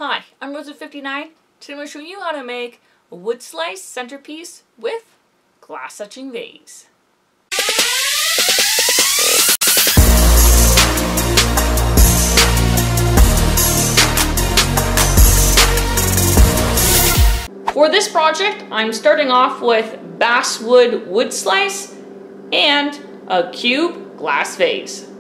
Hi, I'm Rosa59. Today I'm going to show you how to make a wood slice centerpiece with glass etching vase. For this project, I'm starting off with basswood wood slice and a cube glass vase.